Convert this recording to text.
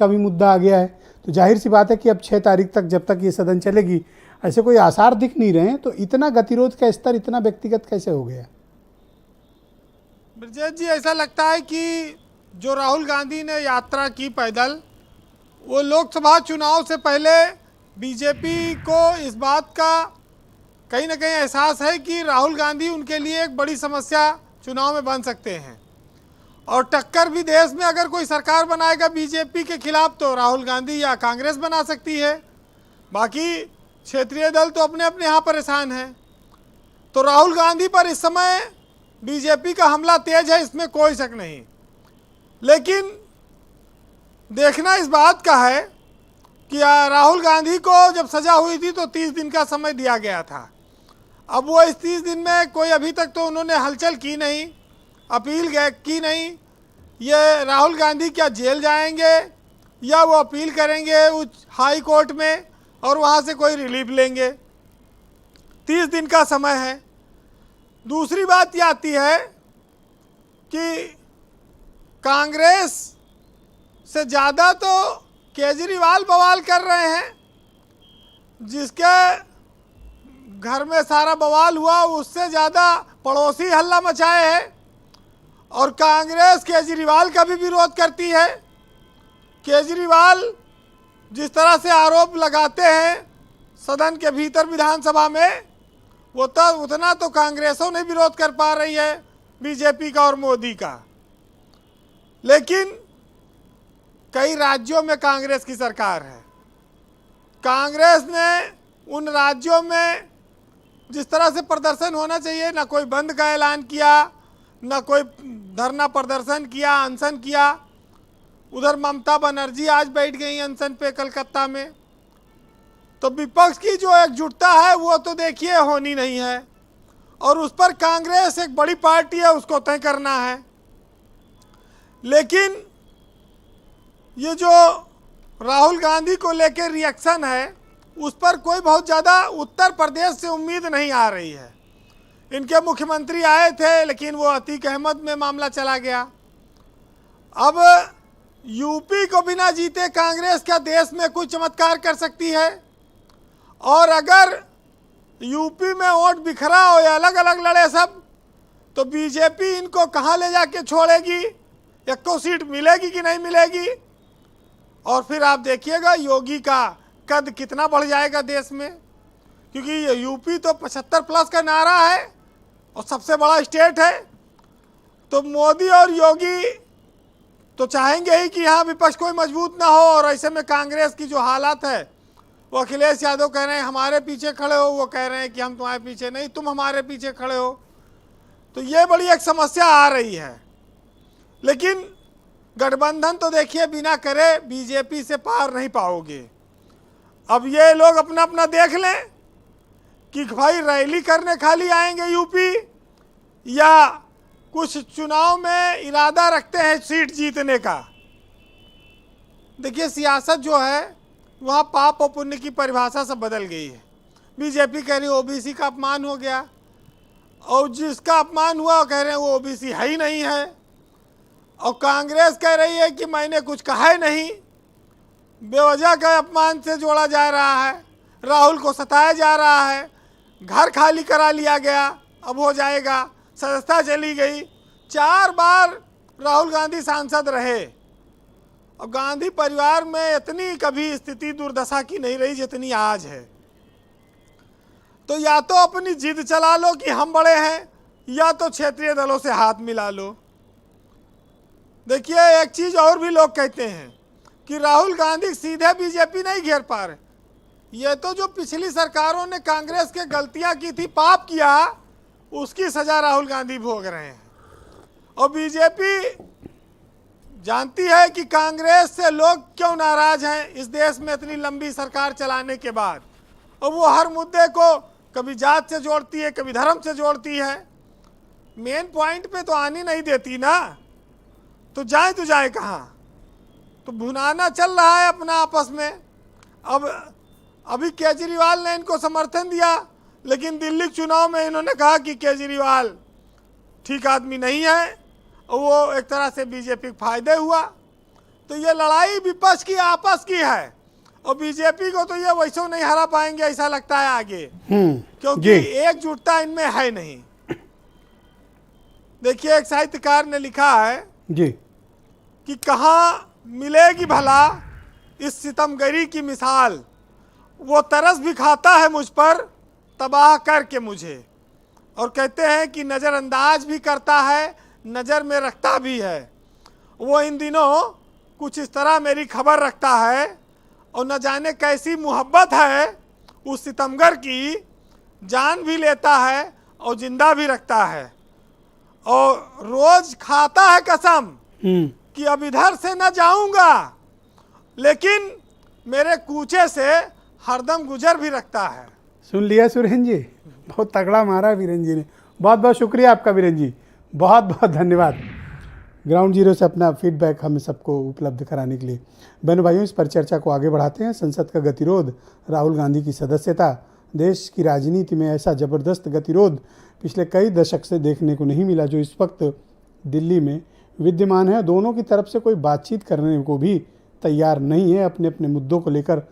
का भी मुद्दा आ गया है। तो जाहिर सी बात है कि अब 6 तारीख तक जब तक ये सदन चलेगी ऐसे कोई आसार दिख नहीं रहे हैं। तो इतना गतिरोध का स्तर इतना व्यक्तिगत कैसे हो गया? ब्रजेश जी, ऐसा लगता है कि जो राहुल गांधी ने यात्रा की पैदल, वो लोकसभा चुनाव से पहले बीजेपी को इस बात का कहीं ना कहीं एहसास है कि राहुल गांधी उनके लिए एक बड़ी समस्या चुनाव में बन सकते हैं। और टक्कर भी देश में अगर कोई सरकार बनाएगा बीजेपी के खिलाफ तो राहुल गांधी या कांग्रेस बना सकती है। बाकी क्षेत्रीय दल तो अपने अपने यहाँ परेशान हैं। तो राहुल गांधी पर इस समय बीजेपी का हमला तेज है, इसमें कोई शक नहीं। लेकिन देखना इस बात का है कि राहुल गांधी को जब सजा हुई थी तो 30 दिन का समय दिया गया था। अब वो इस 30 दिन में कोई अभी तक तो उन्होंने हलचल की नहीं, अपील की नहीं। ये राहुल गांधी क्या जेल जाएंगे या वो अपील करेंगे उच्च हाई कोर्ट में और वहाँ से कोई रिलीफ लेंगे? 30 दिन का समय है। दूसरी बात ये आती है कि कांग्रेस से ज़्यादा तो केजरीवाल बवाल कर रहे हैं। जिसके घर में सारा बवाल हुआ उससे ज़्यादा पड़ोसी हल्ला मचाए हैं। और कांग्रेस केजरीवाल का भी विरोध करती है। केजरीवाल जिस तरह से आरोप लगाते हैं सदन के भीतर विधानसभा में, वो तो उतना तो कांग्रेसों नहीं विरोध कर पा रही है बीजेपी का और मोदी का। लेकिन कई राज्यों में कांग्रेस की सरकार है। कांग्रेस ने उन राज्यों में जिस तरह से प्रदर्शन होना चाहिए, ना कोई बंद का ऐलान किया, ना कोई धरना प्रदर्शन किया, अनशन किया। उधर ममता बनर्जी आज बैठ गई अनशन पे कलकत्ता में। तो विपक्ष की जो एकजुटता है वो तो देखिए होनी नहीं है। और उस पर कांग्रेस एक बड़ी पार्टी है, उसको तय करना है। लेकिन ये जो राहुल गांधी को लेकर रिएक्शन है उस पर कोई बहुत ज़्यादा उत्तर प्रदेश से उम्मीद नहीं आ रही है। इनके मुख्यमंत्री आए थे लेकिन वो अतीक अहमद में मामला चला गया। अब यूपी को बिना जीते कांग्रेस क्या देश में कुछ चमत्कार कर सकती है? और अगर यूपी में वोट बिखरा हो या अलग अलग लड़े सब, तो बीजेपी इनको कहाँ ले जाके छोड़ेगी? एक को सीट मिलेगी कि नहीं मिलेगी? और फिर आप देखिएगा योगी का कद कितना बढ़ जाएगा देश में, क्योंकि ये यूपी तो 75 प्लस का नारा है और सबसे बड़ा स्टेट है। तो मोदी और योगी तो चाहेंगे ही कि यहाँ विपक्ष कोई मजबूत ना हो। और ऐसे में कांग्रेस की जो हालत है, वो अखिलेश यादव कह रहे हैं हमारे पीछे खड़े हो, वो कह रहे हैं कि हम तुम्हारे पीछे नहीं, तुम हमारे पीछे खड़े हो। तो ये बड़ी एक समस्या आ रही है। लेकिन गठबंधन तो देखिए बिना करे बीजेपी से पार नहीं पाओगे। अब ये लोग अपना अपना देख लें कि भाई रैली करने खाली आएंगे यूपी, या कुछ चुनाव में इरादा रखते हैं सीट जीतने का। देखिए सियासत जो है वहाँ पाप और पुण्य की परिभाषा सब बदल गई है। बीजेपी कह रही है ओबीसी का अपमान हो गया, और जिसका अपमान हुआ वो कह रहे हैं वो ओबीसी है ही नहीं है। और कांग्रेस कह रही है कि मैंने कुछ कहा ही नहीं, बेवजह का अपमान से जोड़ा जा रहा है, राहुल को सताया जा रहा है, घर खाली करा लिया गया, अब हो जाएगा, सदस्यता चली गई। 4 बार राहुल गांधी सांसद रहे और गांधी परिवार में इतनी कभी स्थिति दुर्दशा की नहीं रही जितनी आज है। तो या तो अपनी जिद चला लो कि हम बड़े हैं, या तो क्षेत्रीय दलों से हाथ मिला लो। देखिए एक चीज और भी लोग कहते हैं कि राहुल गांधी सीधे बीजेपी नहीं घेर पा रहे। ये तो जो पिछली सरकारों ने कांग्रेस के गलतियां की थी, पाप किया, उसकी सजा राहुल गांधी भोग रहे हैं। और बीजेपी जानती है कि कांग्रेस से लोग क्यों नाराज हैं इस देश में इतनी लंबी सरकार चलाने के बाद। और वो हर मुद्दे को कभी जात से जोड़ती है, कभी धर्म से जोड़ती है, मेन पॉइंट पे तो आनी नहीं देती ना। तो जाए कहाँ? तो भुनाना चल रहा है अपना आपस में। अब अभी केजरीवाल ने इनको समर्थन दिया, लेकिन दिल्ली चुनाव में इन्होंने कहा कि केजरीवाल ठीक आदमी नहीं है, और वो एक तरह से बीजेपी को फायदे हुआ। तो ये लड़ाई विपक्ष की आपस की है, और बीजेपी को तो ये वैसे नहीं हरा पाएंगे ऐसा लगता है आगे, क्योंकि जी। एकजुटता इनमें है नहीं। देखिए, एक साहित्यकार ने लिखा है जी। कि कहाँ मिलेगी भला इस सितमगरी की मिसाल, वो तरस भी खाता है मुझ पर तबाह करके मुझे, और कहते हैं कि नज़रअंदाज भी करता है, नज़र में रखता भी है। वो इन दिनों कुछ इस तरह मेरी खबर रखता है, और न जाने कैसी मोहब्बत है उस सितमगर की, जान भी लेता है और जिंदा भी रखता है, और रोज खाता है कसम कि अब इधर से न जाऊंगा, लेकिन मेरे कूचे से हरदम गुजर भी रखता है। सुन लिया सुरेंद्र जी, बहुत तगड़ा मारा वीरेंद्र जी ने। बहुत बहुत शुक्रिया आपका वीरेंद्र जी, बहुत बहुत धन्यवाद ग्राउंड जीरो से अपना फीडबैक हमें सबको उपलब्ध कराने के लिए। बहनों भाइयों, इस पर चर्चा को आगे बढ़ाते हैं। संसद का गतिरोध, राहुल गांधी की सदस्यता, देश की राजनीति में ऐसा ज़बरदस्त गतिरोध पिछले कई दशक से देखने को नहीं मिला जो इस वक्त दिल्ली में विद्यमान है। दोनों की तरफ से कोई बातचीत करने को भी तैयार नहीं है, अपने अपने मुद्दों को लेकर